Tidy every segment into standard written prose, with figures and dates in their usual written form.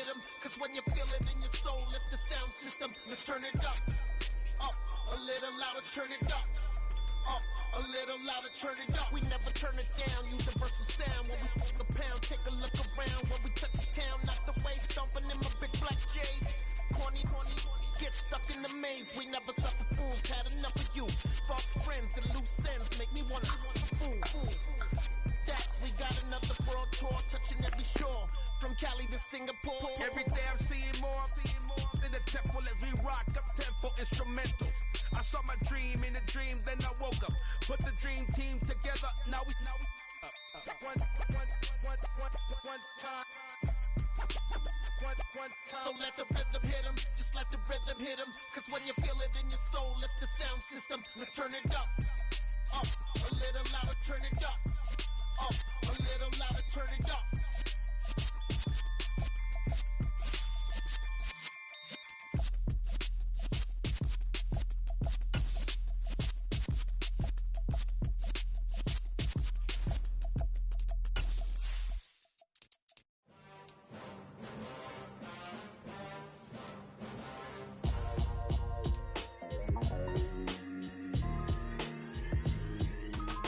hit 'em, cause when you feel it in your soul, lift the sound system, let's turn it up, a little louder, turn it up, a little louder, turn it up. We never turn it down, universal sound. When we hold the pound, take a look around. When we touch the town, knock the way, stomping in my big black J's. Corny, get stuck in the maze. We never suffer fools, had enough of you. False friends and loose ends make me wanna fool. That we got another world tour, touching every shore, from Cali to Singapore. Every day I'm seeing more in the temple as we rock up tempo instrumentals. I saw my dream in a dream, then I woke up. Put the dream team together. Now we one time. So let the rhythm hit 'em, just let the rhythm hit 'em. Cause when you feel it in your soul, lift the sound system, let's turn it up, a little louder, turn it up, a little louder, turn it up.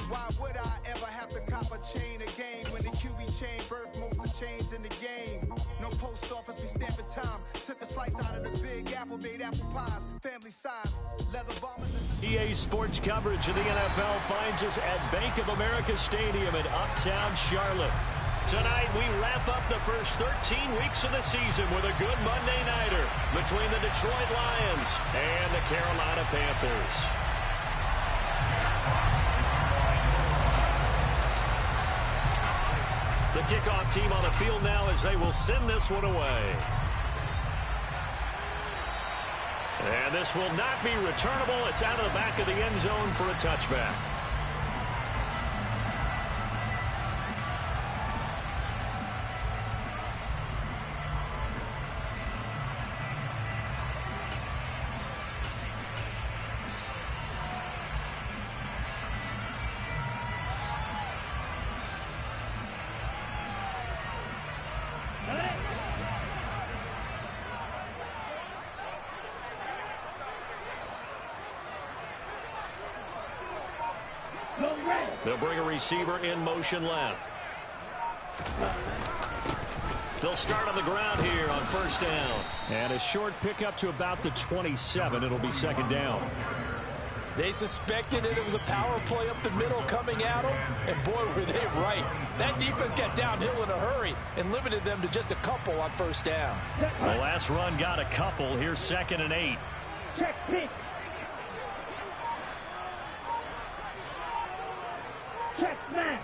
Why would I ever have to cop a chain again when the QB chain birthed most of chains in the game? No post office, we stamping time. Took a slice out of the big apple, made apple pies, family size, leather bombers. EA Sports coverage of the NFL finds us at Bank of America Stadium in Uptown Charlotte. Tonight, we wrap up the first 13 weeks of the season with a good Monday nighter between the Detroit Lions and the Carolina Panthers. The kickoff team on the field now as they will send this one away. And this will not be returnable. It's out of the back of the end zone for a touchback. They'll bring a receiver in motion left. They'll start on the ground here on first down. And a short pickup to about the 27. It'll be second down. They suspected that it was a power play up the middle coming at them, and boy, were they right. That defense got downhill in a hurry and limited them to just a couple on first down. The last run got a couple. Here's 2nd and 8. Check pick. Check man.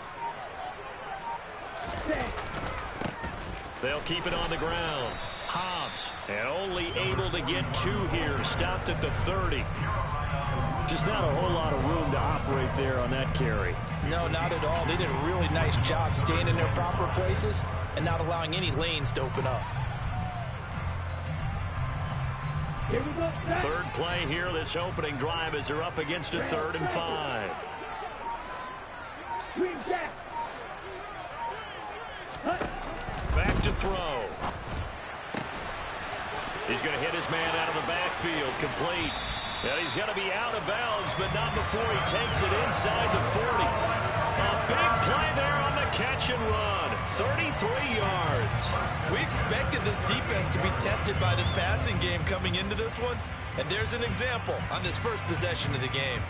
They'll keep it on the ground. Hobbs, and only able to get 2 here. Stopped at the 30. Just not a whole lot of room to operate there on that carry. No, not at all. They did a really nice job staying in their proper places and not allowing any lanes to open up. Here we go. Third play here, this opening drive, as they're up against a 3rd and 5. Green jack. Back to throw. He's going to hit his man out of the backfield, complete. And he's going to be out of bounds, but not before he takes it inside the 40. A big play there on the catch and run. 33 yards. We expected this defense to be tested by this passing game coming into this one, and there's an example on this first possession of the game.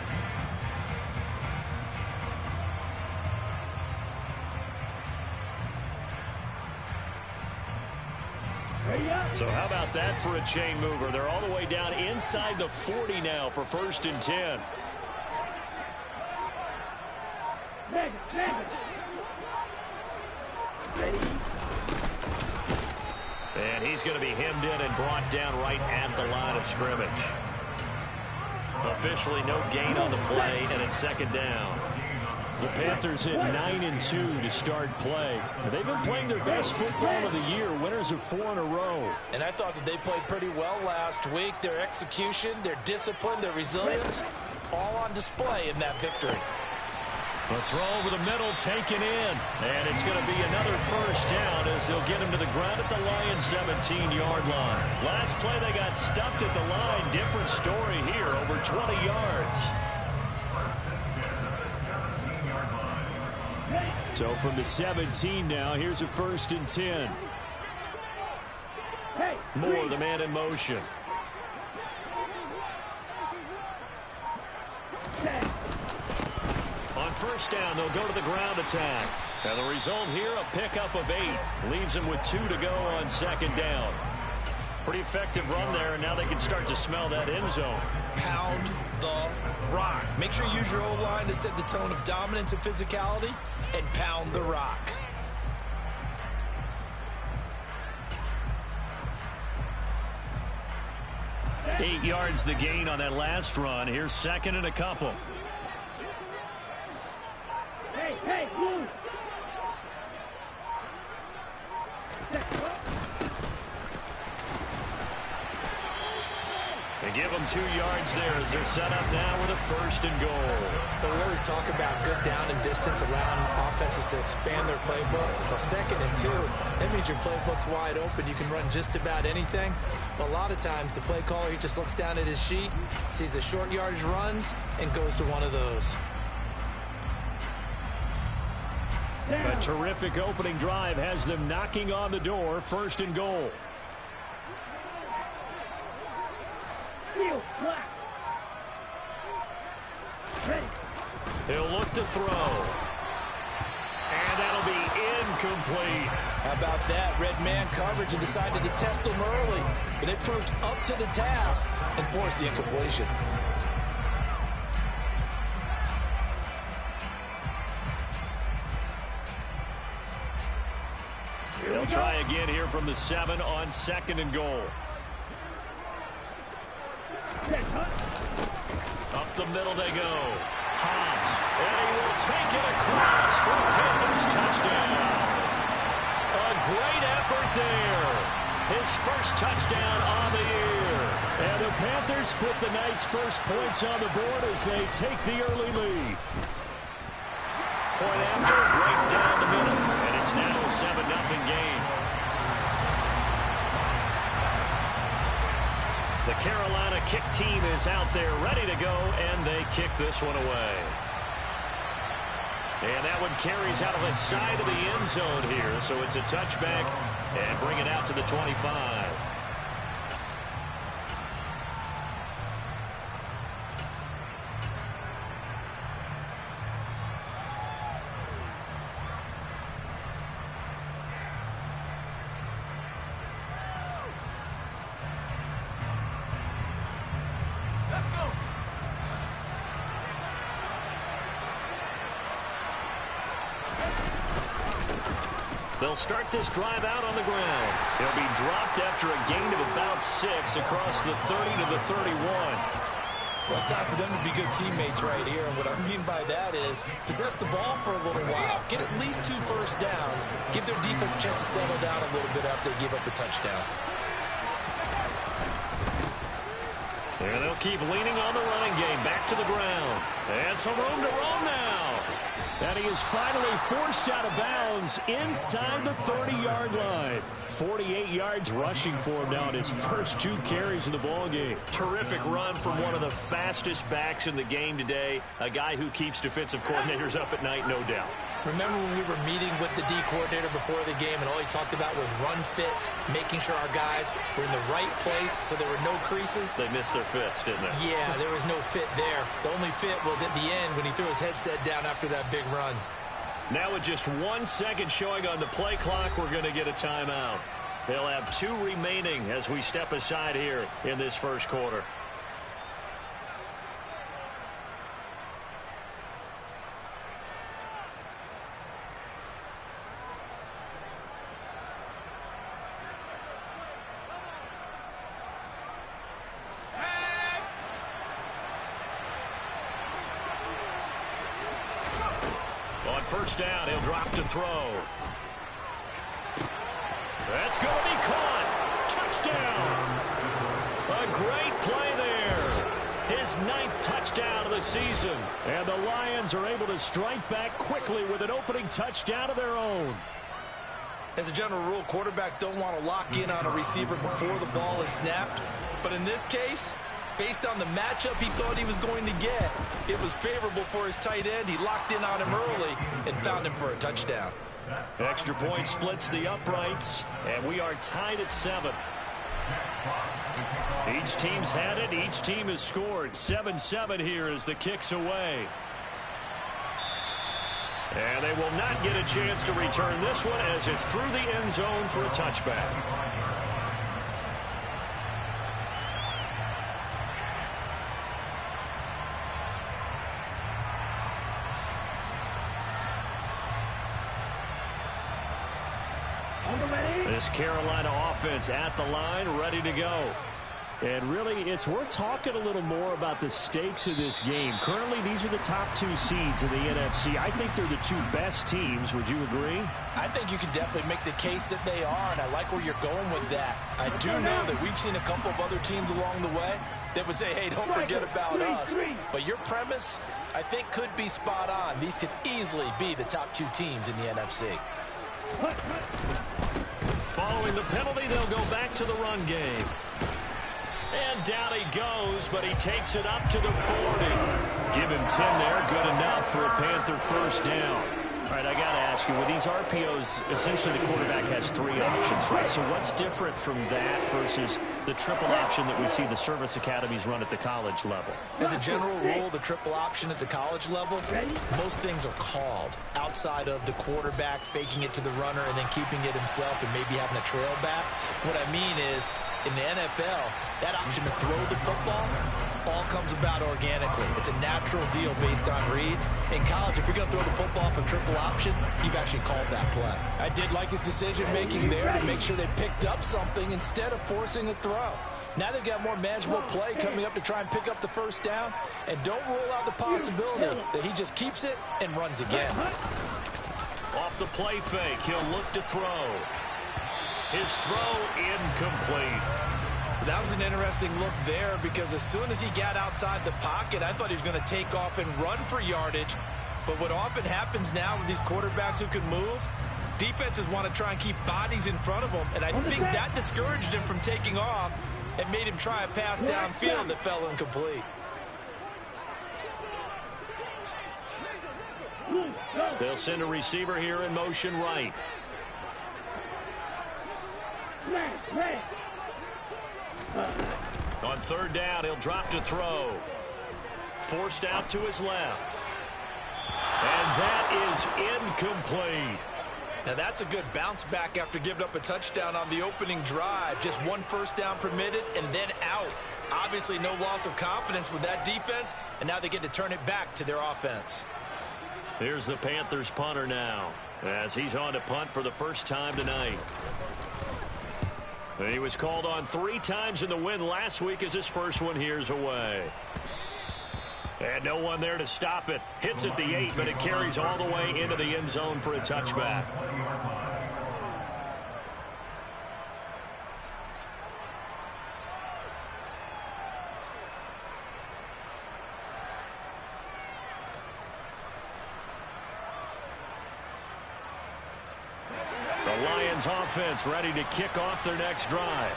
So how about that for a chain mover? They're all the way down inside the 40 now for 1st and 10. And he's going to be hemmed in and brought down right at the line of scrimmage. Officially no gain on the play, and it's 2nd down. The Panthers hit 9-2 to start play. They've been playing their best football of the year. Winners of 4 in a row. And I thought that they played pretty well last week. Their execution, their discipline, their resilience, all on display in that victory. The throw over the middle taken in. And it's going to be another first down as they'll get him to the ground at the Lions' 17-yard line. Last play they got stuffed at the line. Different story here, over 20 yards. So from the 17 now, here's a 1st and 10. Moore, the man in motion. On first down, they'll go to the ground attack. And the result here, a pickup of 8. Leaves them with 2 to go on 2nd down. Pretty effective run there, and now they can start to smell that end zone. Pound the rock. Make sure you use your O-line to set the tone of dominance and physicality, and pound the rock. Eight yards the gain on that last run. Here's 2nd and a couple. Hey, move. They give them 2 yards there as they're set up now with a 1st and goal. But we always talk about good down and distance, allowing offenses to expand their playbook. Well, 2nd and 2, that means your playbook's wide open. You can run just about anything. But a lot of times, the play caller, he just looks down at his sheet, sees the short yardage runs, and goes to one of those. A terrific opening drive has them knocking on the door. 1st and goal. He'll look to throw. And that'll be incomplete. How about that? Red man coverage and decided to test him early. But it proved up to the task and forced the incompletion. They'll try again here from the 7 on 2nd and goal. Up the middle they go. Hobbs, and he will take it across for a Panthers touchdown. A great effort there. His first touchdown on the year. And the Panthers put the Knights' first points on the board as they take the early lead. Point after, right down the middle. And it's now a 7-0 game. The Carolina kick team is out there ready to go, and they kick this one away. And that one carries out of the side of the end zone here, so it's a touchback and bring it out to the 25. They'll start this drive out on the ground. He'll be dropped after a gain of about 6 across the 30 to the 31. Well, it's time for them to be good teammates right here, and what I mean by that is possess the ball for a little while, get at least 2 first downs, give their defense a chance to settle down a little bit after they give up a touchdown. And they'll keep leaning on the running game. Back to the ground. And some room to roam now. And he is finally forced out of bounds inside the 30-yard line. 48 yards rushing for him now in his first 2 carries in the ballgame. Terrific run from one of the fastest backs in the game today. A guy who keeps defensive coordinators up at night, no doubt. Remember when we were meeting with the D coordinator before the game and all he talked about was run fits, making sure our guys were in the right place so there were no creases? They missed their fits, didn't they? Yeah, there was no fit there. The only fit was at the end when he threw his headset down after that big run. Now with just 1 second showing on the play clock, we're going to get a timeout. They'll have 2 remaining as we step aside here in this first quarter. First down, he'll drop to throw. That's going to be caught. Touchdown. A great play there. his 9th touchdown of the season. And the Lions are able to strike back quickly with an opening touchdown of their own. As a general rule, quarterbacks don't want to lock in on a receiver before the ball is snapped. But in this case, based on the matchup he thought he was going to get, it was favorable for his tight end. He locked in on him early and found him for a touchdown. Extra point splits the uprights, and we are tied at 7. Each team's had it. Each team has scored. 7-7 here as the kick's away. And they will not get a chance to return this one as it's through the end zone for a touchback. This Carolina offense at the line, ready to go. And really, it's worth talking a little more about the stakes of this game. Currently, these are the top 2 seeds in the NFC. I think they're the 2 best teams. Would you agree? I think you can definitely make the case that they are, and I like where you're going with that. I do know that we've seen a couple of other teams along the way that would say, hey, don't forget about us. But your premise, I think, could be spot on. These could easily be the top 2 teams in the NFC. Following the penalty, they'll go back to the run game. And down he goes, but he takes it up to the 40. Give him 10 there, good enough for a Panther first down. All right, I got to ask you, with these RPOs, essentially the quarterback has 3 options, right? So what's different from that versus the triple option that we see the service academies run at the college level? As a general rule, the triple option at the college level, most things are called outside of the quarterback faking it to the runner and then keeping it himself and maybe having a trail back. What I mean is, in the NFL, that option to throw the football all comes about organically. It's a natural deal based on reads. In college, if you're going to throw the football for triple option, you've actually called that play. I did like his decision-making there to make sure they picked up something instead of forcing a throw. Now they've got more manageable play coming up to try and pick up the first down. And don't rule out the possibility that he just keeps it and runs again. Off the play fake, he'll look to throw. His throw incomplete. That was an interesting look there because as soon as he got outside the pocket, I thought he was going to take off and run for yardage. But what often happens now with these quarterbacks who can move, defenses want to try and keep bodies in front of them. And I think that discouraged him from taking off and made him try a pass downfield that fell incomplete. They'll send a receiver here in motion right. On 3rd down, he'll drop to throw. Forced out to his left. And that is incomplete. Now that's a good bounce back after giving up a touchdown on the opening drive. Just 1 first down permitted and then out. Obviously no loss of confidence with that defense, and now they get to turn it back to their offense. Here's the Panthers punter now as he's on to punt for the first time tonight. He was called on 3 times in the win last week as his first one here's away. And no one there to stop it. Hits at the 8, but it carries all the way into the end zone for a touchback. The Lions offense ready to kick off their next drive.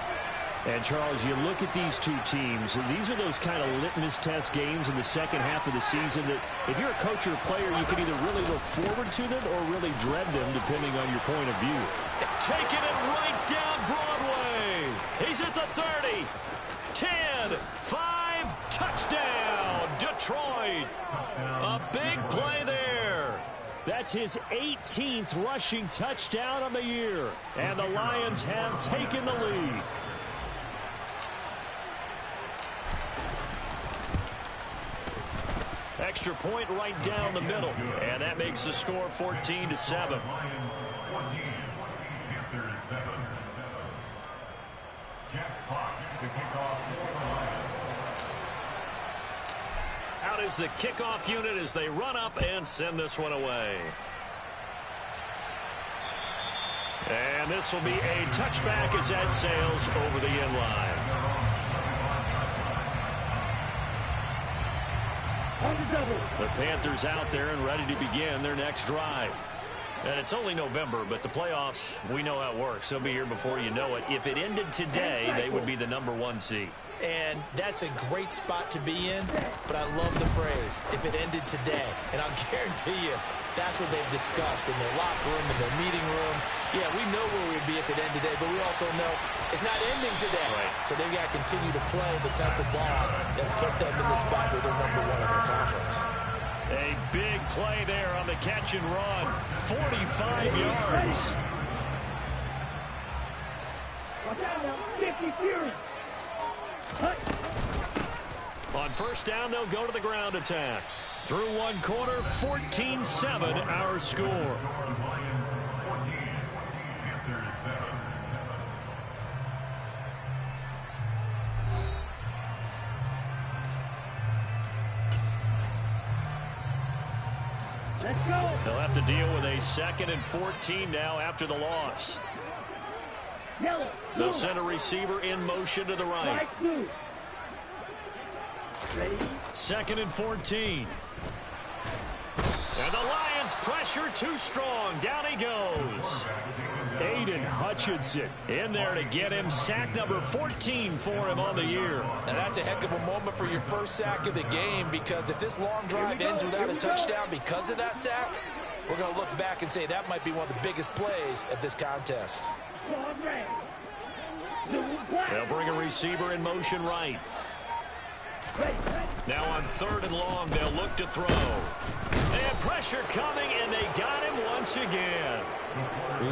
And, Charles, you look at these 2 teams, and these are those kind of litmus test games in the second half of the season that if you're a coach or a player, you can either really look forward to them or really dread them, depending on your point of view. Taking it right down Broadway. He's at the 30. 10, 5, touchdown, Detroit. A big play there. That's his 18th rushing touchdown on the year. And the Lions have taken the lead. Extra point right down the middle. And that makes the score 14-7. Out is the kickoff unit as they run up and send this one away. And this will be a touchback as that sails over the end line. On the double. The Panthers out there and ready to begin their next drive. And it's only November, but the playoffs, we know how it works. They'll be here before you know it. If it ended today, they would be the #1 seed. And that's a great spot to be in, but I love the phrase, if it ended today. And I'll guarantee you, that's what they've discussed in their locker room, in their meeting rooms. Yeah, we know where we'd be if it ended today, but we also know it's not ending today. Right. So they've got to continue to play the type of ball that put them in the spot where they're #1 in their conference. A big play there on the catch and run. 45 yards. Watch out now. 50 Fury. On first down, they'll go to the ground attack. Through one quarter, 14-7 our score. Let's go. They'll have to deal with a 2nd and 14 now after the loss. Yellow. They'll send a receiver in motion to the right. Right blue. Ready. 2nd and 14. And the Lions pressure too strong. Down he goes. Aiden Hutchinson in there to get him. Sack number 14 for him on the year. Now that's a heck of a moment for your first sack of the game, because if this long drive ends without a touchdown because of that sack, we're going to look back and say that might be one of the biggest plays of this contest. They'll bring a receiver in motion right. Now on 3rd and long, they'll look to throw. And pressure coming, and they got him once again.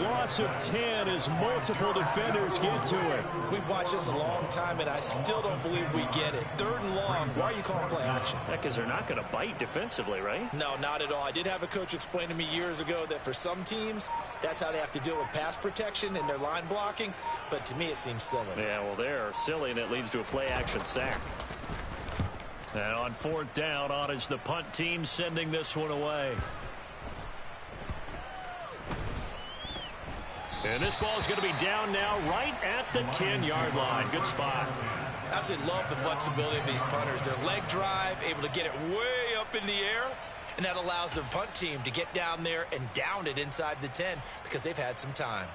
Loss of 10 as multiple defenders get to it. We've watched this a long time, and I still don't believe we get it. 3rd and long, why are you calling play action? Because they're not going to bite defensively, right? No, not at all. I did have a coach explain to me years ago that for some teams, that's how they have to deal with pass protection and their line blocking. But to me, it seems silly. Yeah, well, they're silly, and it leads to a play-action sack. And on 4th down, on is the punt team sending this one away. And this ball is going to be down now right at the 10-yard line. Good spot. Absolutely love the flexibility of these punters. Their leg drive, able to get it way up in the air, and that allows the punt team to get down there and down it inside the 10 because they've had some time.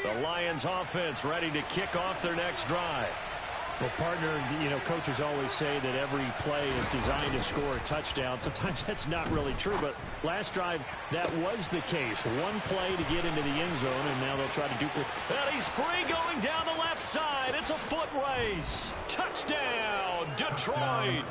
The Lions offense ready to kick off their next drive. Well, partner, you know, coaches always say that every play is designed to score a touchdown. Sometimes that's not really true, but last drive, that was the case. One play to get into the end zone, and now they'll try to duplicate. And he's free going down the left side. It's a foot race. Touchdown, Detroit.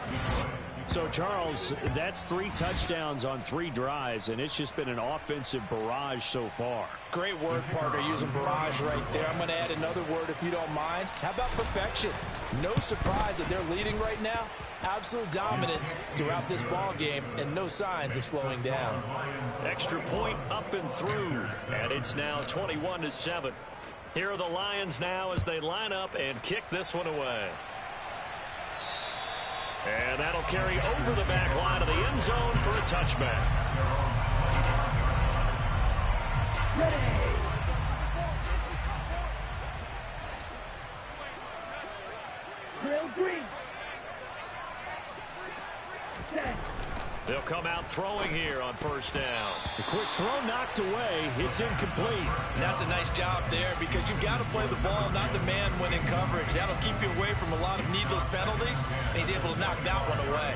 So, Charles, that's 3 touchdowns on 3 drives, and it's just been an offensive barrage so far. Great word, partner, using barrage right there. I'm going to add another word if you don't mind. How about perfection? No surprise that they're leading right now. Absolute dominance throughout this ball game and no signs of slowing down. Extra point up and through, and it's now 21-7. Here are the Lions now as they line up and kick this one away. And that'll carry over the back line of the end zone for a touchback. Ready. Drill green. Set. They'll come out throwing here on 1st down. The quick throw knocked away. It's incomplete. And that's a nice job there because you've got to play the ball, not the man when in coverage. That'll keep you away from a lot of needless penalties, and he's able to knock that one away.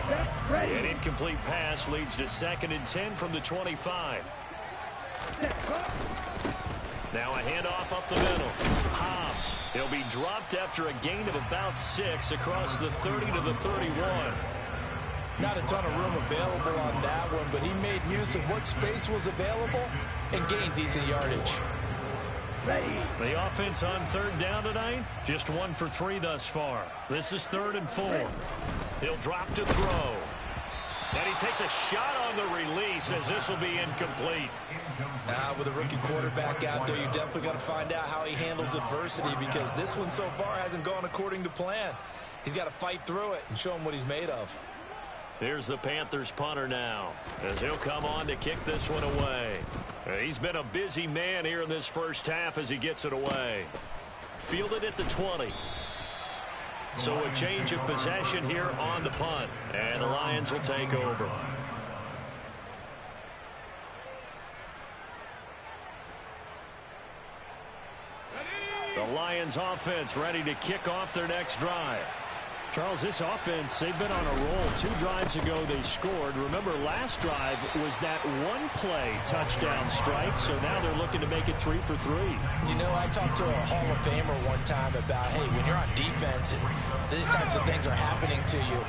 Ready. An incomplete pass leads to 2nd and 10 from the 25. Now a handoff up the middle. Hobbs. He'll be dropped after a gain of about 6 across the 30 to the 31. Not a ton of room available on that one, but he made use of what space was available and gained decent yardage. Ready. The offense on 3rd down tonight, just 1 for 3 thus far. This is 3rd and 4. He'll drop to throw. And he takes a shot on the release as this will be incomplete. With a rookie quarterback out there, you're definitely going to find out how he handles adversity because this one so far hasn't gone according to plan. He's got to fight through it and show him what he's made of. Here's the Panthers punter now as he'll come on to kick this one away. He's been a busy man here in this first half as he gets it away. Fielded at the 20. So a change of possession here on the punt. And the Lions will take over. The Lions offense ready to kick off their next drive. Charles, this offense, they've been on a roll. 2 drives ago they scored. Remember, last drive was that one-play touchdown strike, so now they're looking to make it 3 for 3. You know, I talked to a Hall of Famer one time about, hey, when you're on defense and these types of things are happening to you,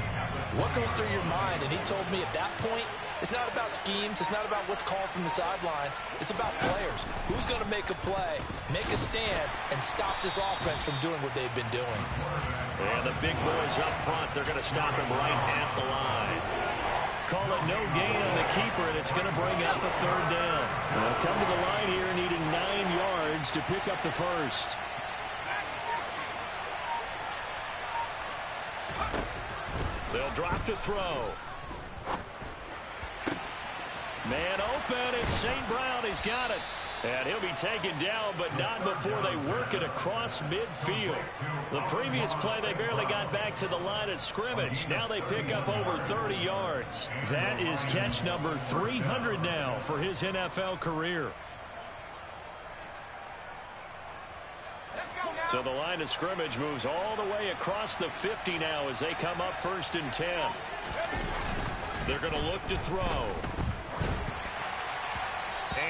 what goes through your mind? And he told me at that point, it's not about schemes. It's not about what's called from the sideline. It's about players. Who's going to make a play, make a stand, and stop this offense from doing what they've been doing. And the big boys up front, they're going to stop him right at the line. Call it no gain on the keeper, and it's going to bring up a 3rd down. They'll come to the line here needing 9 yards to pick up the first. They'll drop to throw. Man open, it's St. Brown. He's got it. And he'll be taken down, but not before they work it across midfield. The previous play, they barely got back to the line of scrimmage. Now they pick up over 30 yards. That is catch number 300 now for his NFL career. So the line of scrimmage moves all the way across the 50 now as they come up 1st and 10. They're going to look to throw.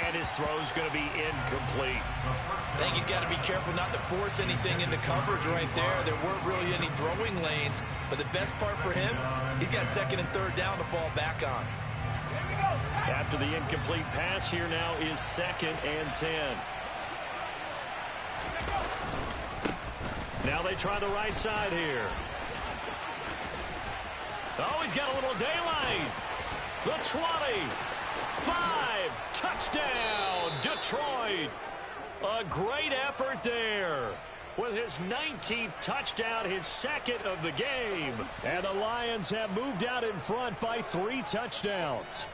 And his throw's going to be incomplete. I think he's got to be careful not to force anything into coverage right there. There weren't really any throwing lanes. But the best part for him, he's got 2nd and 3rd down to fall back on. After the incomplete pass, here now is 2nd and 10. Now they try the right side here. Oh, he's got a little daylight. The 20. 5. Touchdown, Detroit. A great effort there. With his 19th touchdown, his 2nd of the game. And the Lions have moved out in front by 3 touchdowns.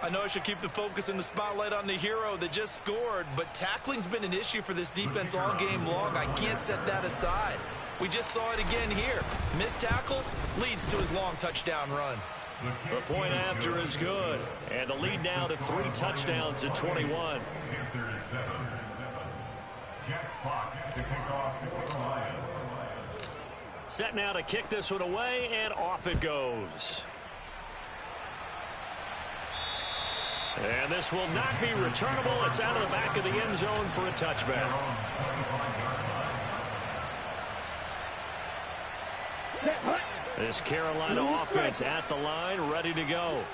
I know I should keep the focus and the spotlight on the hero that just scored, but tackling's been an issue for this defense all game long. I can't set that aside. We just saw it again here. Missed tackles leads to his long touchdown run. The point after is good. And the lead now to 3 touchdowns at 21. Set now to kick this one away, and off it goes. And this will not be returnable. It's out of the back of the end zone for a touchback. This Carolina offense at the line, ready to go.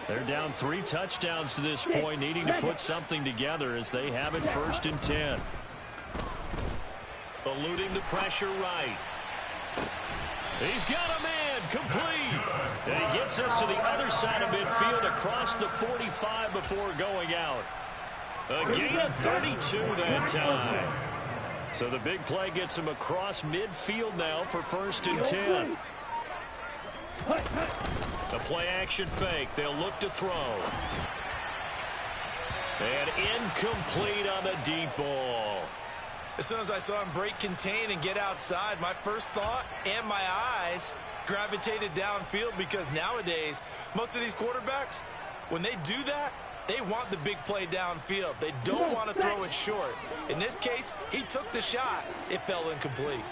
They're down 3 touchdowns to this point, needing to put something together as they have it 1st and 10. Eluding the pressure right. He's got a man, complete. And he gets us to the other side of midfield across the 45 before going out. A gain of 32 that time. So the big play gets him across midfield now for 1st and 10. The play action fake. They'll look to throw. And incomplete on the deep ball. As soon as I saw him break contain and get outside, my first thought and my eyes gravitated downfield, because nowadays, most of these quarterbacks, when they do that, they want the big play downfield. They don't want to throw it short. In this case, he took the shot. It fell incomplete.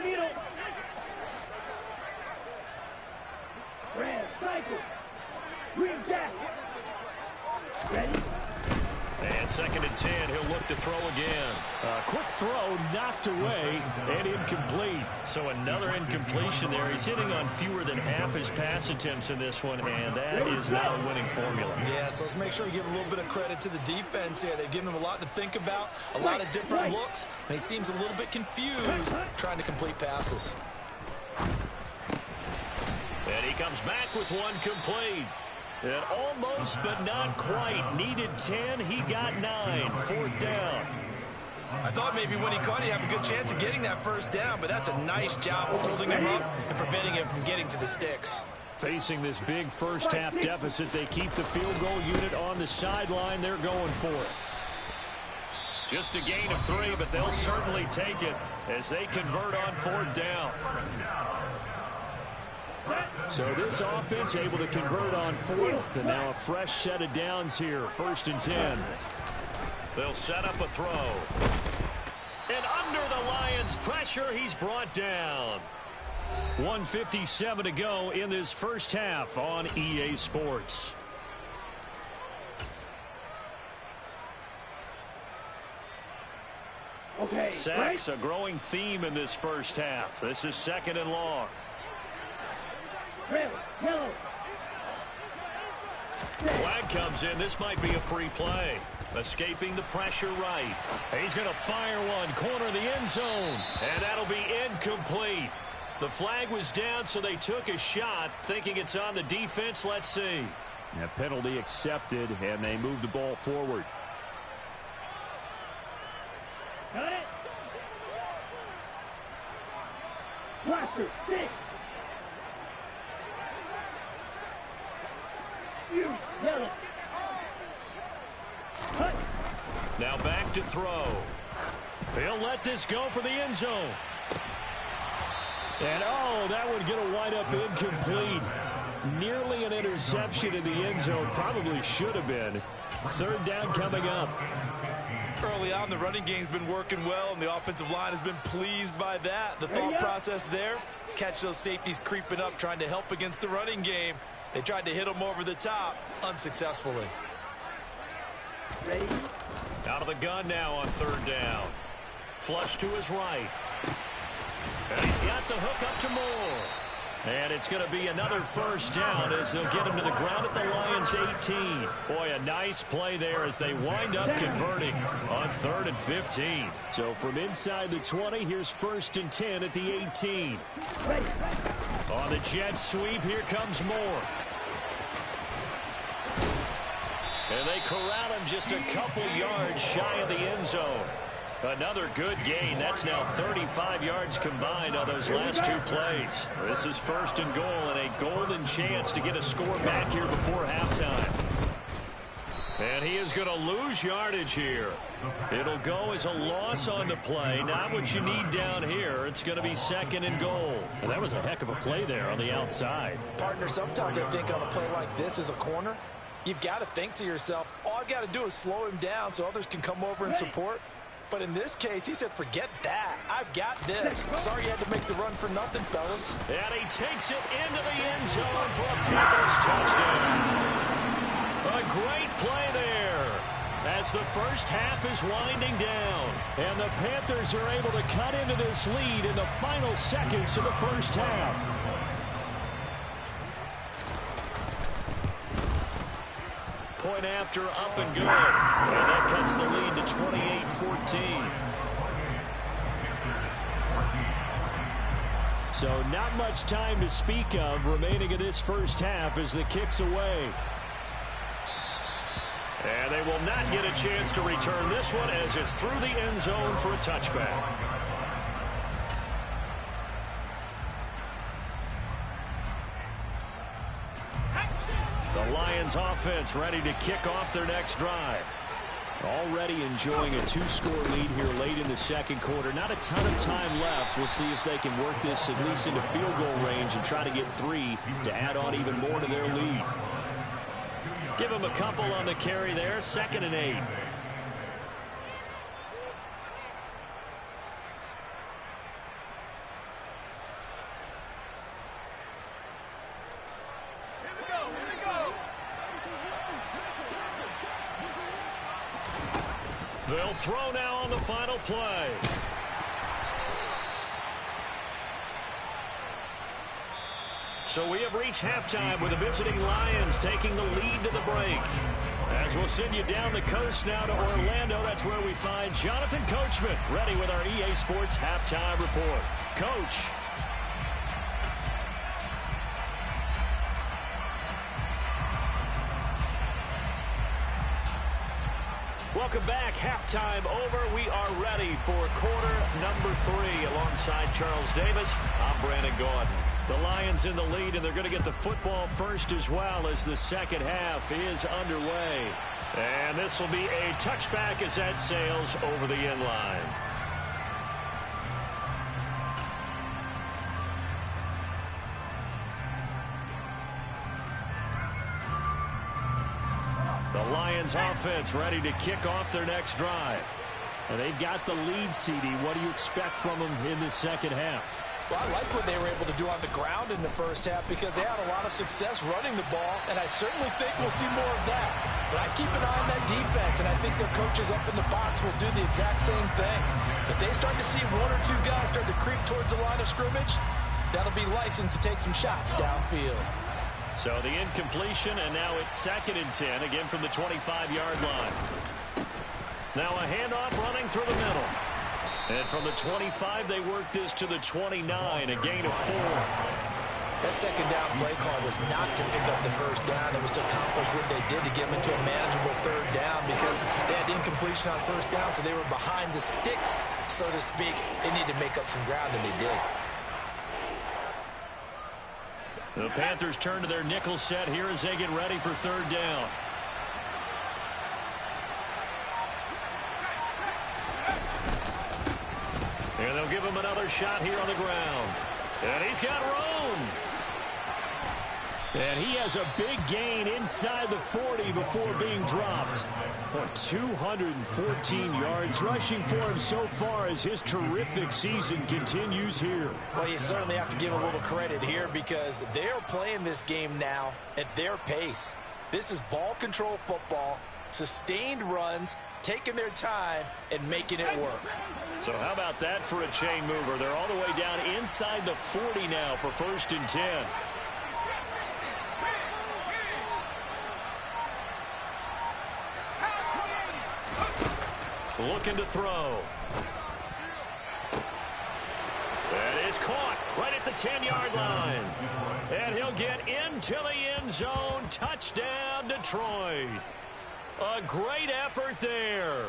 Needle. Red cycle. Green jack. Ready? And 2nd and 10. He'll look to throw again. A quick throw knocked away and incomplete. So another incompletion there. He's hitting on fewer than half his pass attempts in this one, and that is not a winning formula. Yeah, so let's make sure we give a little bit of credit to the defense here. They've given him a lot to think about, a lot of different looks, and he seems a little bit confused trying to complete passes. And he comes back with one complete. And almost, but not quite. Needed 10. He got 9. 4th down. I thought maybe when he caught it, he'd have a good chance of getting that 1st down, but that's a nice job of holding him up and preventing him from getting to the sticks. Facing this big first-half deficit, they keep the field goal unit on the sideline. They're going for it. Just a gain of 3, but they'll certainly take it as they convert on 4th down. So this offense able to convert on 4th, and now a fresh set of downs here, 1st and 10. They'll set up a throw. And under the Lions' pressure, he's brought down. 1:57 to go in this first half on EA Sports. Okay. Sacks, a growing theme in this first half. This is 2nd and long. Yellow. Flag comes in. This might be a free play. Escaping the pressure right. He's going to fire one. Corner of the end zone. And that'll be incomplete. The flag was down, so they took a shot, thinking it's on the defense. Let's see. A penalty accepted, and they move the ball forward. Got it. Blaster, stick. Yellow. Cut. Now back to throw. He'll let this go for the end zone. And, oh, that would get a wind up incomplete. Nearly an interception in the end zone. Probably should have been. 3rd down coming up. Early on, the running game's been working well, and the offensive line has been pleased by that. The thought process there, catch those safeties creeping up, trying to help against the running game. They tried to hit them over the top, unsuccessfully. Ready. Out of the gun now on 3rd down. Flush to his right. And he's got the hook up to Moore. And it's going to be another 1st down as they'll get him to the ground at the Lions' 18. Boy, a nice play there as they wind up converting on 3rd and 15. So from inside the 20, here's 1st and 10 at the 18. Ready. On the jet sweep, here comes Moore. And they corral him just a couple yards shy of the end zone. Another good gain. That's now 35 yards combined on those last 2 plays. This is 1st and goal and a golden chance to get a score back here before halftime. And he is going to lose yardage here. It'll go as a loss on the play. Not what you need down here. It's going to be 2nd and goal. And that was a heck of a play there on the outside. Partner, sometimes I think on a play like this as a corner, you've got to think to yourself, all I've got to do is slow him down so others can come over and support. But in this case, he said, forget that. I've got this. Sorry you had to make the run for nothing, fellas. And he takes it into the end zone for a Panthers touchdown. A great play there as the first half is winding down. And the Panthers are able to cut into this lead in the final seconds of the first half. Point after, up and good. And that cuts the lead to 28-14. So not much time to speak of remaining in this first half as the kick's away. And they will not get a chance to return this one as it's through the end zone for a touchback. The Lions offense ready to kick off their next drive. Already enjoying a 2-score lead here late in the 2nd quarter. Not a ton of time left. We'll see if they can work this at least into field goal range and try to get 3 to add on even more to their lead. Give them a couple on the carry there. 2nd and 8. They'll throw now on the final play. So we have reached halftime with the visiting Lions taking the lead to the break. As we'll send you down the coast now to Orlando, that's where we find Jonathan Coachman ready with our EA Sports halftime report. Coach. Welcome back. Halftime over. We are ready for quarter number 3. Alongside Charles Davis, I'm Brandon Gaudin. The Lions in the lead, and they're going to get the football first as well as the second half is underway. And this will be a touchback as that sails over the end line. The Lions offense ready to kick off their next drive. And they've got the lead, CD. What do you expect from them in the second half? Well, I like what they were able to do on the ground in the first half because they had a lot of success running the ball, and I certainly think we'll see more of that. But I keep an eye on that defense, and I think their coaches up in the box will do the exact same thing. If they start to see 1 or 2 guys start to creep towards the line of scrimmage, that'll be licensed to take some shots downfield. So the incompletion, and now it's 2nd and 10, again from the 25-yard line. Now a handoff running through the middle. And from the 25, they work this to the 29, a gain of 4. That second down play call was not to pick up the first down. It was to accomplish what they did to get them into a manageable 3rd down because they had incompletion on first down, so they were behind the sticks, so to speak. They needed to make up some ground, and they did. The Panthers turn to their nickel set here as they get ready for 3rd down. And they'll give him another shot here on the ground. And he's got room. And he has a big gain inside the 40 before being dropped. 214 yards rushing for him so far as his terrific season continues here. Well, you certainly have to give a little credit here because they're playing this game now at their pace. This is ball control football, sustained runs, taking their time, and making it work. So how about that for a chain mover? They're all the way down inside the 40 now for 1st and 10. Looking to throw. That is caught right at the 10-yard line. And he'll get into the end zone. Touchdown, Detroit. A great effort there.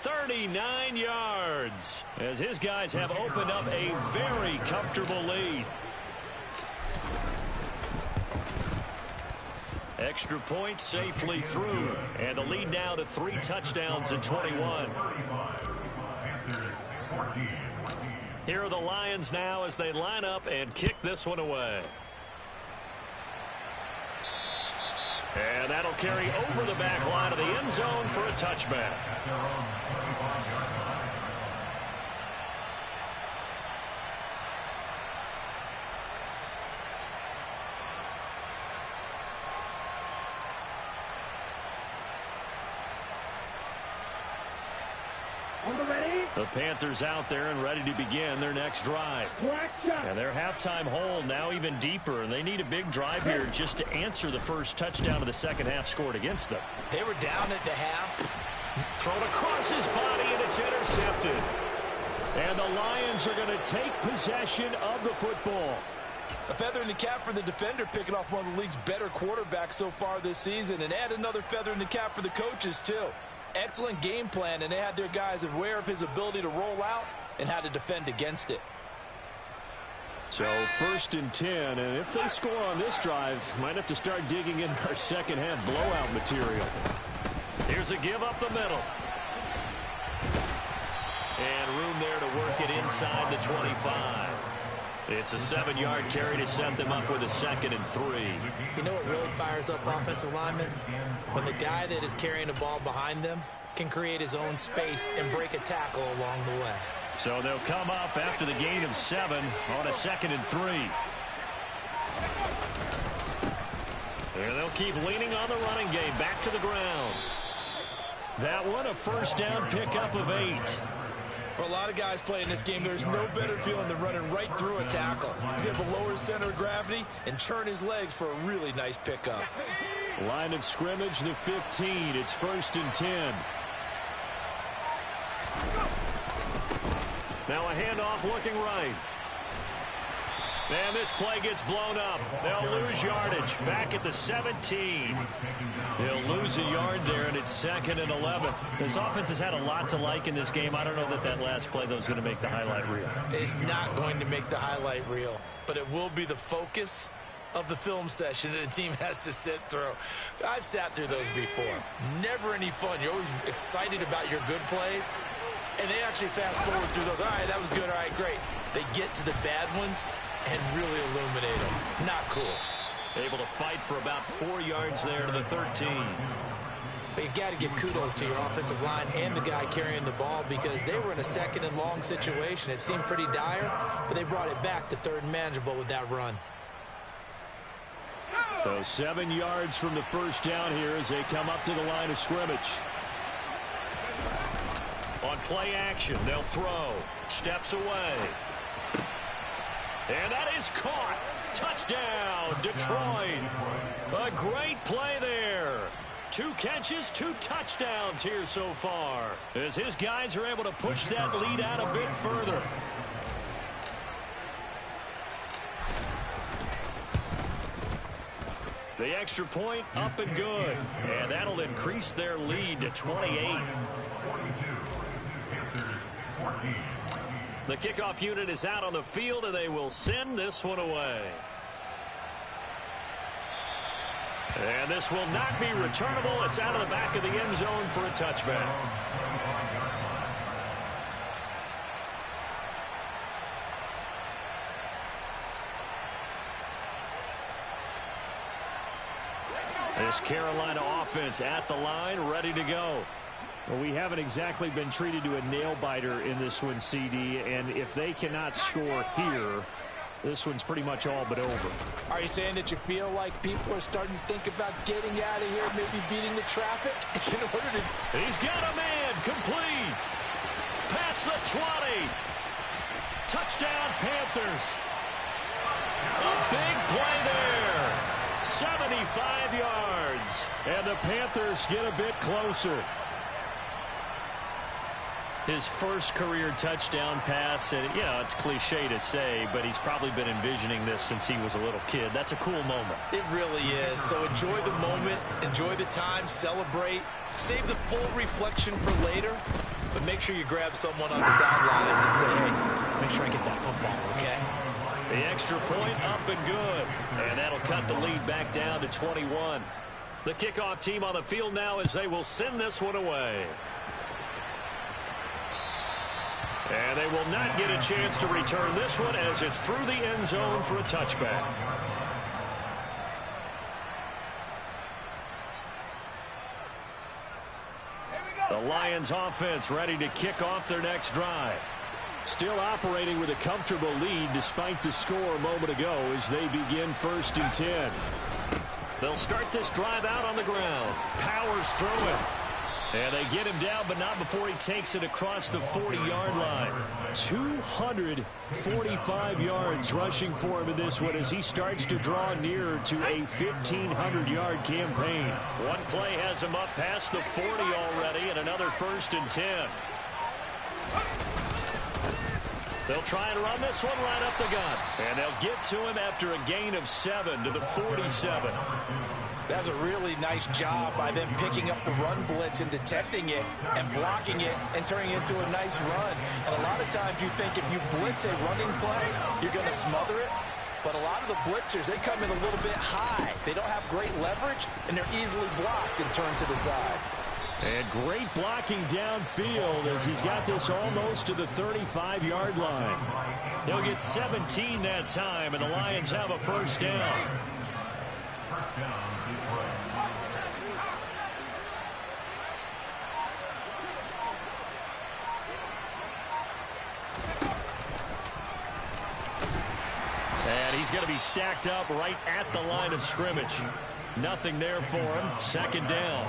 39 yards as his guys have opened up a very comfortable lead. Extra point safely through, and the lead now to 3 touchdowns in 21. Here are the Lions now as they line up and kick this one away. And that'll carry over the back line of the end zone for a touchback. The Panthers out there and ready to begin their next drive. And their halftime hole now even deeper, and they need a big drive here just to answer the first touchdown of the second half scored against them. They were down at the half. Thrown across his body, and it's intercepted. And the Lions are going to take possession of the football. A feather in the cap for the defender, picking off one of the league's better quarterbacks so far this season, and add another feather in the cap for the coaches, too. Excellent game plan, and they had their guys aware of his ability to roll out and how to defend against it. So 1st and 10, and if they score on this drive, might have to start digging in our second half blowout material. Here's a give up the middle. And room there to work it inside the 25. It's a 7-yard carry to set them up with a 2nd and 3. You know what really fires up offensive linemen? When the guy that is carrying the ball behind them can create his own space and break a tackle along the way. So they'll come up after the gain of 7 on a 2nd and 3. And they'll keep leaning on the running game back to the ground. That one a first down pickup of 8. For a lot of guys playing this game, there's no better feeling than running right through a tackle. He's able to lower his center of gravity and churn his legs for a really nice pickup. Line of scrimmage, the 15. It's 1st and 10. Now a handoff looking right. And this play gets blown up. They'll lose yardage. Back at the 17. They'll lose a yard there, and it's 2nd and 11. This offense has had a lot to like in this game. I don't know that last play, though, is going to make the highlight reel. It's not going to make the highlight reel, but it will be the focus of the film session that the team has to sit through. I've sat through those before. Never any fun. You're always excited about your good plays, and they actually fast forward through those. All right, that was good. All right, great. They get to the bad ones and really illuminate them. Not cool. Able to fight for about 4 yards there to the 13. But you got to give kudos to your offensive line and the guy carrying the ball, because they were in a 2nd and long situation. It seemed pretty dire, but they brought it back to 3rd and manageable with that run. So 7 yards from the first down here as they come up to the line of scrimmage. On play action, they'll throw. Steps away. And that is caught. Touchdown, Detroit. A great play there. 2 catches, 2 touchdowns here so far, as his guys are able to push that lead out a bit further. The extra point up and good. And that'll increase their lead to 28. The kickoff unit is out on the field, and they will send this one away. And this will not be returnable. It's out of the back of the end zone for a touchback. This Carolina offense at the line, ready to go. Well, we haven't exactly been treated to a nail-biter in this one, CD, and if they cannot score here, this one's pretty much all but over. Are you saying that you feel like people are starting to think about getting out of here, maybe beating the traffic in order to... He's got a man, complete. Past the 20. Touchdown, Panthers. A big play there. 75 yards. And the Panthers get a bit closer. His first career touchdown pass, and it's cliche to say, but he's probably been envisioning this since he was a little kid. That's a cool moment. It really is. So enjoy the moment, enjoy the time, celebrate, save the full reflection for later, but make sure you grab someone on the sidelines and say, hey, make sure I get that football, okay? The extra point up and good, and that'll cut the lead back down to 21. The kickoff team on the field now as they will send this one away. And they will not get a chance to return this one as it's through the end zone for a touchback. The Lions offense ready to kick off their next drive. Still operating with a comfortable lead despite the score a moment ago as they begin 1st and 10. They'll start this drive out on the ground. Powers through it. And they get him down, but not before he takes it across the 40-yard line. 245 yards rushing for him in this one as he starts to draw nearer to a 1,500-yard campaign. One play has him up past the 40 already, and another 1st and 10. They'll try and run this one right up the gut. And they'll get to him after a gain of 7 to the 47. That's a really nice job by them picking up the run blitz and detecting it and blocking it and turning it into a nice run. And a lot of times you think if you blitz a running play, you're going to smother it. But a lot of the blitzers, they come in a little bit high. They don't have great leverage, and they're easily blocked and turned to the side. And great blocking downfield as he's got this almost to the 35-yard line. They'll get 17 that time, and the Lions have a 1st down. And he's going to be stacked up right at the line of scrimmage. Nothing there for him. 2nd down.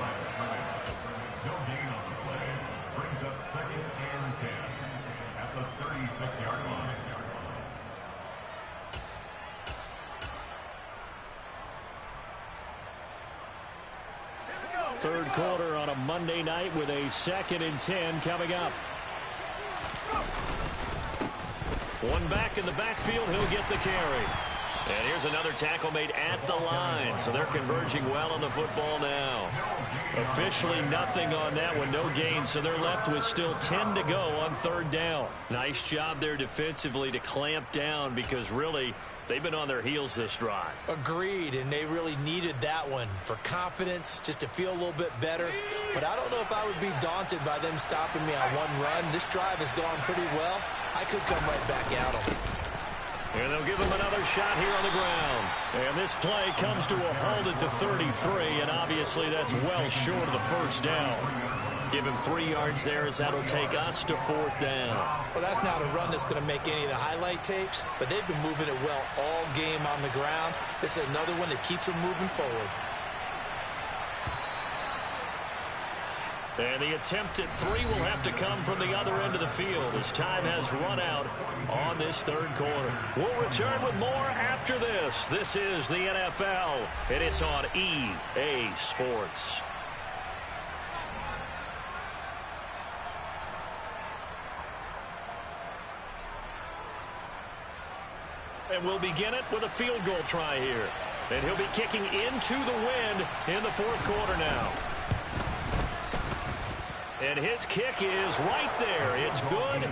No gain on the play. Brings up 2nd and 10 at the 36-yard line. Third quarter on a Monday night with a 2nd and 10 coming up. One back in the backfield. He'll get the carry. And here's another tackle made at the line. So they're converging well on the football now. Officially nothing on that one. No gain. So they're left with still 10 to go on third down. Nice job there defensively to clamp down because really they've been on their heels this drive. Agreed, and they really needed that one for confidence, just to feel a little bit better. But I don't know if I would be daunted by them stopping me on one run. This drive has gone pretty well. I could come right back at them. And they'll give him another shot here on the ground. And this play comes to a halt at the 33, and obviously that's well short of the first down. Give him 3 yards there as that'll take us to fourth down. Well, that's not a run that's going to make any of the highlight tapes, but they've been moving it well all game on the ground. This is another one that keeps them moving forward. And the attempt at 3 will have to come from the other end of the field as time has run out on this third quarter. We'll return with more after this. This is the NFL, and it's on EA Sports. And we'll begin it with a field goal try here. And he'll be kicking into the wind in the fourth quarter now. And his kick is right there. It's good.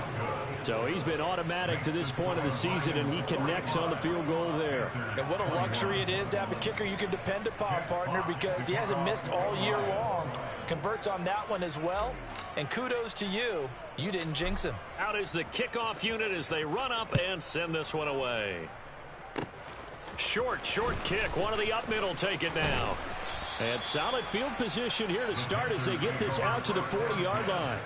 So he's been automatic to this point of the season, and he connects on the field goal there. And what a luxury it is to have a kicker you can depend upon, partner, because he hasn't missed all year long. Converts on that one as well. And kudos to you. You didn't jinx him. Out is the kickoff unit as they run up and send this one away. Short kick. One of the up middle take it now. And solid field position here to start as they get this out to the 40-yard line.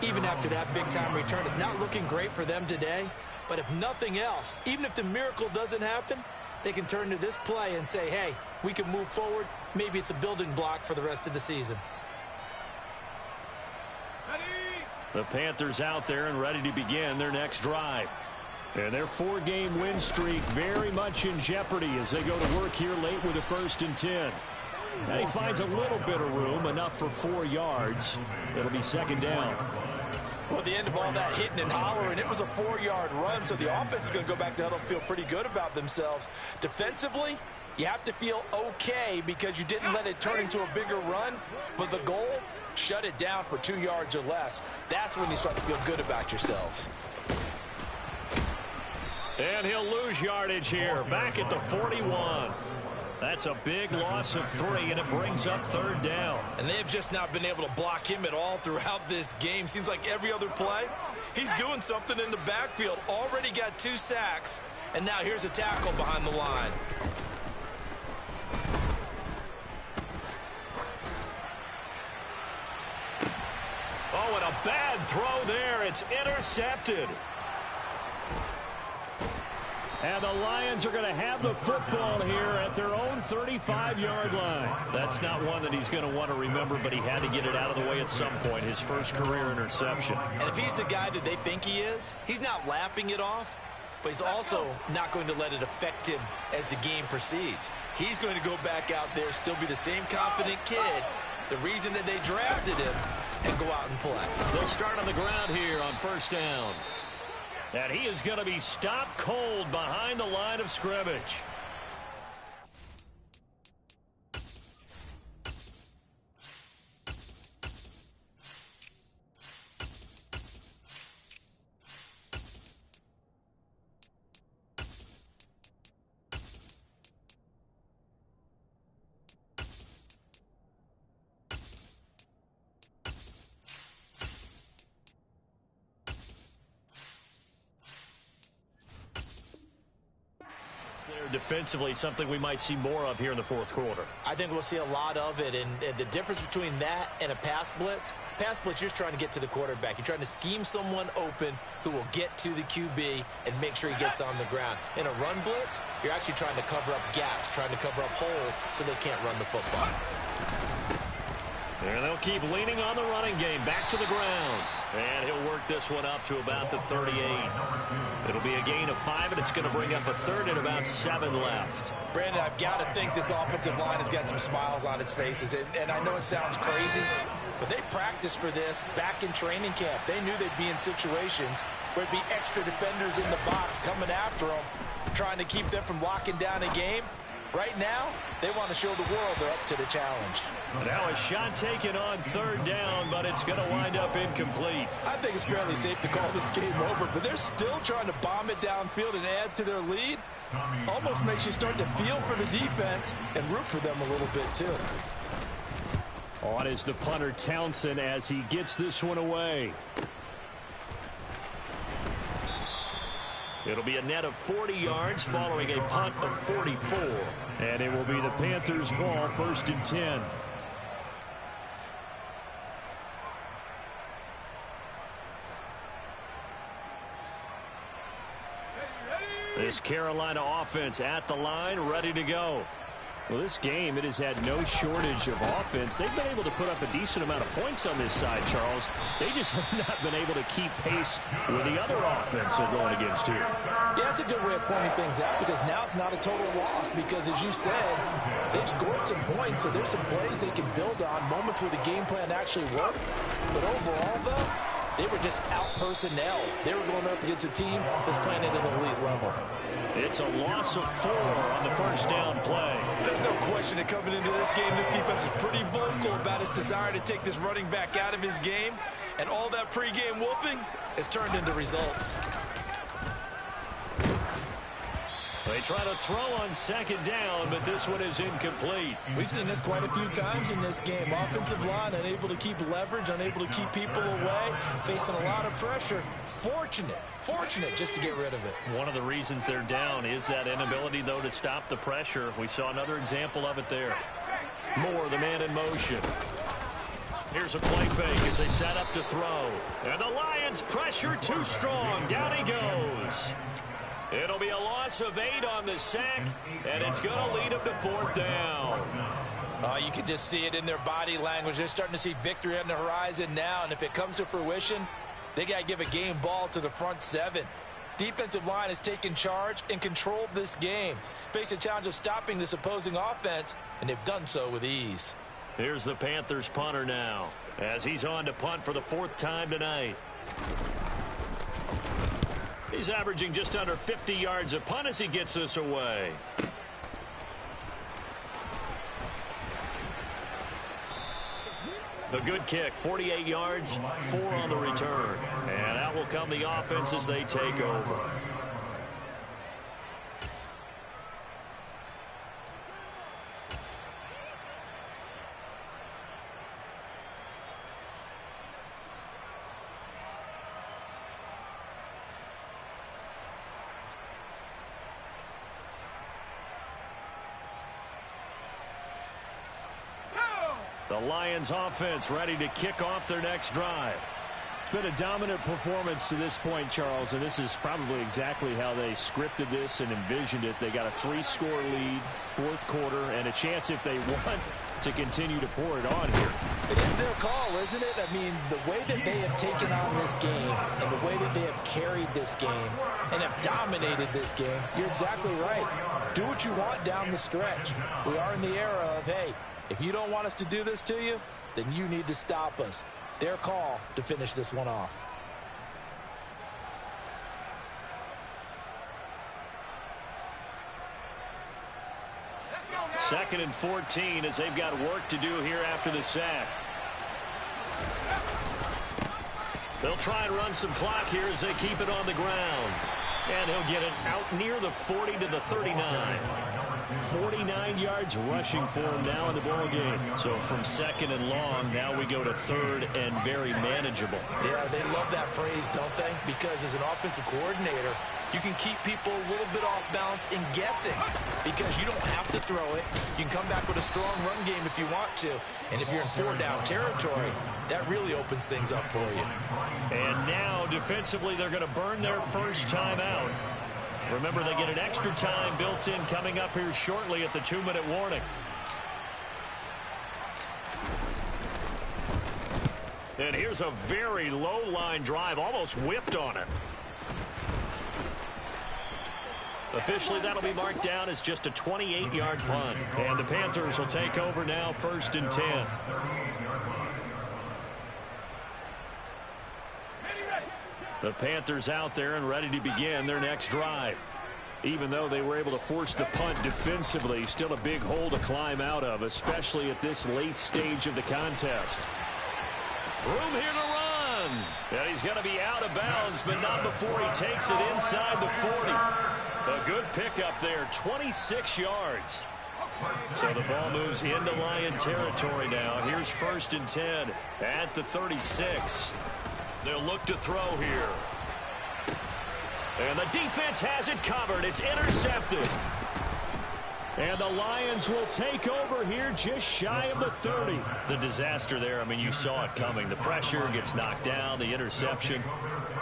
Even after that big-time return, it's not looking great for them today. But if nothing else, even if the miracle doesn't happen, they can turn to this play and say, hey, we can move forward. Maybe it's a building block for the rest of the season. The Panthers out there and ready to begin their next drive. And their 4-game win streak very much in jeopardy as they go to work here late with a 1st and 10. Now he finds a little bit of room, enough for 4 yards. It'll be second down. Well, at the end of all that hitting and hollering, it was a 4-yard run, so the offense is going to go back to huddle and feel pretty good about themselves. Defensively, you have to feel okay because you didn't let it turn into a bigger run, but the goal, shut it down for 2 yards or less. That's when you start to feel good about yourselves. And he'll lose yardage here, back at the 41. That's a big loss of 3, and it brings up third down. And they've just not been able to block him at all throughout this game. Seems like every other play, he's doing something in the backfield. Already got 2 sacks, and now here's a tackle behind the line. Oh, and a bad throw there. It's intercepted. And the Lions are going to have the football here at their own 35-yard line. That's not one that he's going to want to remember, but he had to get it out of the way at some point, his first career interception. And if he's the guy that they think he is, he's not laughing it off, but he's also not going to let it affect him as the game proceeds. He's going to go back out there, still be the same confident kid, the reason that they drafted him, and go out and play. They'll start on the ground here on first down. And he is going to be stopped cold behind the line of scrimmage. Defensively, something we might see more of here in the fourth quarter. I think we'll see a lot of it, and the difference between that and a pass blitz, you're just trying to get to the quarterback. You're trying to scheme someone open who will get to the QB and make sure he gets on the ground. In a run blitz, you're actually trying to cover up gaps, trying to cover up holes so they can't run the football. And they'll keep leaning on the running game. Back to the ground. And he'll work this one up to about the 38. It'll be a gain of 5, and it's going to bring up a third and about 7 left. Brandon, I've got to think this offensive line has got some smiles on its faces. And I know it sounds crazy, but they practiced for this back in training camp. They knew they'd be in situations There'd be extra defenders in the box coming after them, trying to keep them from locking down a game. Right now, they want to show the world they're up to the challenge. Now a shot taken on third down, but it's going to wind up incomplete. I think it's fairly safe to call this game over, but they're still trying to bomb it downfield and add to their lead. Almost makes you start to feel for the defense and root for them a little bit, too. On is the punter Townsend as he gets this one away. It'll be a net of 40 yards following a punt of 44. And it will be the Panthers' ball, 1st and 10. This Carolina offense at the line, ready to go. Well, this game, it has had no shortage of offense. They've been able to put up a decent amount of points on this side, Charles. They just have not been able to keep pace with the other offense they're going against here. Yeah, that's a good way of pointing things out because now it's not a total loss because, as you said, they've scored some points, so there's some plays they can build on, moments where the game plan actually worked. But overall, though, they were just out-personnel. They were going up against a team that's playing at an elite level. It's a loss of 4 on the first down play. There's no question that coming into this game, this defense is pretty vocal about its desire to take this running back out of his game. And all that pregame wolfing has turned into results. They try to throw on second down, but this one is incomplete. We've seen this quite a few times in this game. Offensive line unable to keep leverage, unable to keep people away, facing a lot of pressure. Fortunate just to get rid of it. One of the reasons they're down is that inability, though, to stop the pressure. We saw another example of it there. Moore, the man in motion. Here's a play fake as they set up to throw. And the Lions pressure too strong. Down he goes. It'll be a loss of 8 on the sack, and it's going to lead them to 4th down. You can just see it in their body language. They're starting to see victory on the horizon now, and if it comes to fruition, they got to give a game ball to the front 7. Defensive line has taken charge and controlled this game. Face a challenge of stopping this opposing offense, and they've done so with ease. Here's the Panthers punter now, as he's on to punt for the 4th time tonight. He's averaging just under 50 yards a punt as he gets this away. A good kick, 48 yards, 4 on the return. And out will come the offense as they take over. The Lions offense ready to kick off their next drive. It's been a dominant performance to this point, Charles, and this is probably exactly how they scripted this and envisioned it. They got a 3-score lead, 4th quarter, and a chance if they want to continue to pour it on here. It is their call, isn't it? I mean, the way that they have taken on this game and the way that they have carried this game and have dominated this game, you're exactly right. Do what you want down the stretch. We are in the era of, hey, if you don't want us to do this to you, then you need to stop us. Their call to finish this one off. Second and 14 as they've got work to do here after the sack. They'll try and run some clock here as they keep it on the ground. And he'll get it out near the 40 to the 39. 49 yards rushing for him now in the ball game. So from second and long, now we go to 3rd and very manageable. Yeah, they love that phrase, don't they? Because as an offensive coordinator, you can keep people a little bit off balance and guessing because you don't have to throw it. You can come back with a strong run game if you want to. And if you're in 4-down territory, that really opens things up for you. And now defensively, they're going to burn their first time out. Remember, they get an extra time built in coming up here shortly at the 2-minute warning. And here's a very low line drive, almost whiffed on it. Officially, that'll be marked down as just a 28-yard punt. And the Panthers will take over now, 1st and 10. The Panthers out there and ready to begin their next drive. Even though they were able to force the punt defensively, still a big hole to climb out of, especially at this late stage of the contest. Room here to run. And he's going to be out of bounds, but not before he takes it inside the 40. A good pickup there, 26 yards. So the ball moves into Lion territory now. Here's 1st and 10 at the 36. They'll look to throw here. And the defense has it covered. It's intercepted. And the Lions will take over here just shy of the 30. The disaster there, I mean, you saw it coming. The pressure gets knocked down, the interception.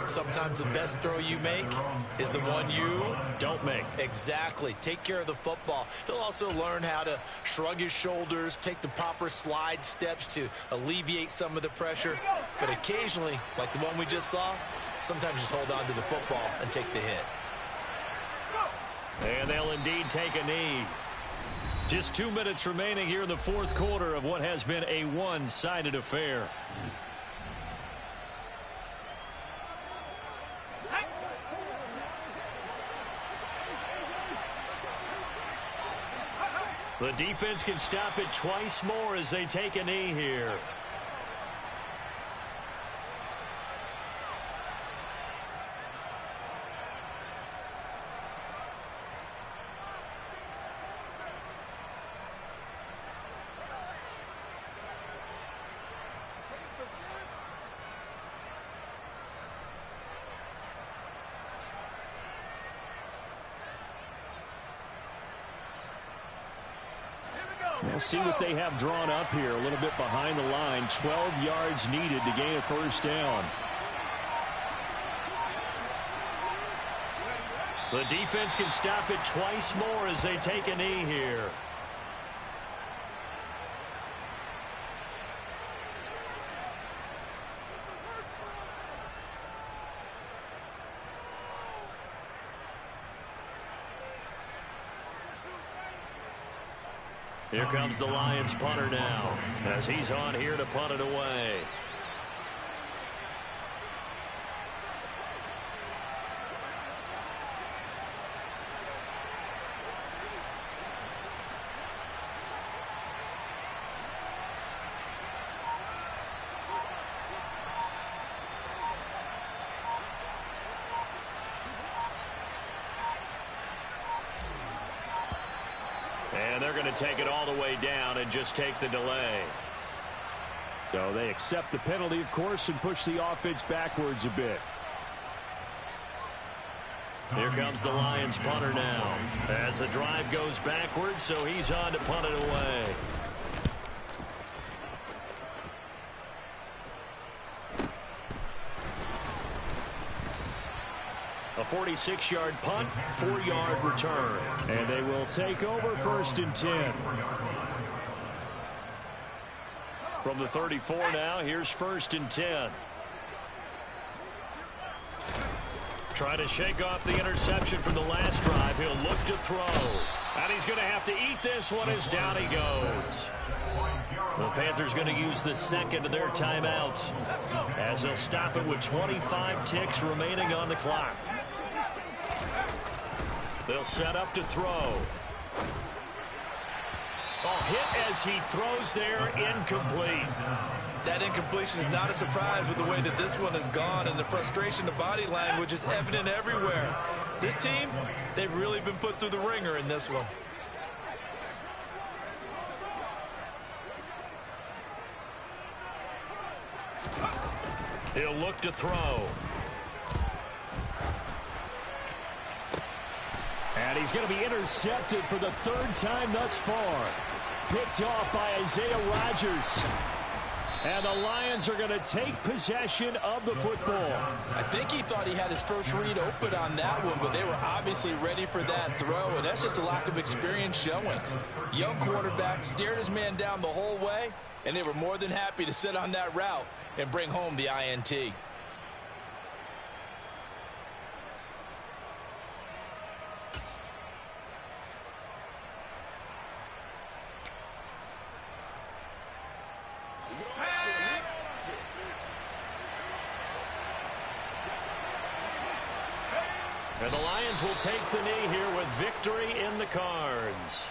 Sometimes the best throw you make is the one you don't make. Exactly. Take care of the football. He'll also learn how to shrug his shoulders, take the proper slide steps to alleviate some of the pressure. But occasionally, like the one we just saw, sometimes just hold on to the football and take the hit. And they'll indeed take a knee. Just 2 minutes remaining here in the 4th quarter of what has been a one-sided affair. The defense can stop it twice more as they take a knee here. We'll see what they have drawn up here. A little bit behind the line. 12 yards needed to gain a 1st down. The defense can stop it twice more as they take a knee here. Here comes the Lions punter now as he's on here to punt it away. And they're going to take it all the way down and just take the delay. So they accept the penalty, of course, and push the offense backwards a bit. Here comes the Lions punter now as the drive goes backwards, so he's on to punt it away. A 46-yard punt, 4-yard return. And they will take over 1st and 10. From the 34 now, here's 1st and 10. Trying to shake off the interception from the last drive. He'll look to throw. And he's going to have to eat this one as down he goes. The Panthers going to use the 2nd of their timeouts as they'll stop it with 25 ticks remaining on the clock. They'll set up to throw. Oh, hit as he throws there, incomplete. That incompletion is not a surprise with the way that this one has gone, and the frustration, the body language is evident everywhere. This team, they've really been put through the ringer in this one. He'll look to throw. And he's going to be intercepted for the 3rd time thus far. Picked off by Isaiah Rodgers. And the Lions are going to take possession of the football. I think he thought he had his first read open on that one, but they were obviously ready for that throw, and that's just a lack of experience showing. Young quarterback stared his man down the whole way, and they were more than happy to sit on that route and bring home the INT. And the Lions will take the knee here with victory in the cards.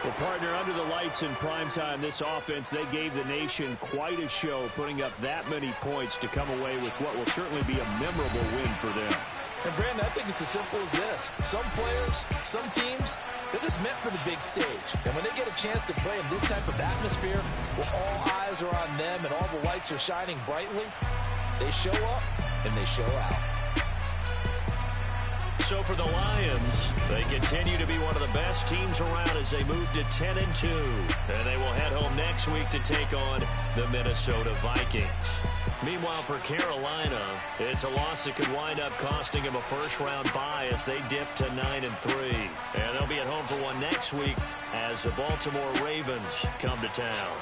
Well, partner, under the lights in primetime, this offense, they gave the nation quite a show, putting up that many points to come away with what will certainly be a memorable win for them. And, Brandon, I think it's as simple as this. Some players, some teams, they're just meant for the big stage. And when they get a chance to play in this type of atmosphere where all eyes are on them and all the lights are shining brightly, they show up and they show out. So for the Lions, they continue to be one of the best teams around as they move to 10-2. And they will head home next week to take on the Minnesota Vikings. Meanwhile, for Carolina, it's a loss that could wind up costing them a first-round bye as they dip to 9-3. And they'll be at home for one next week as the Baltimore Ravens come to town.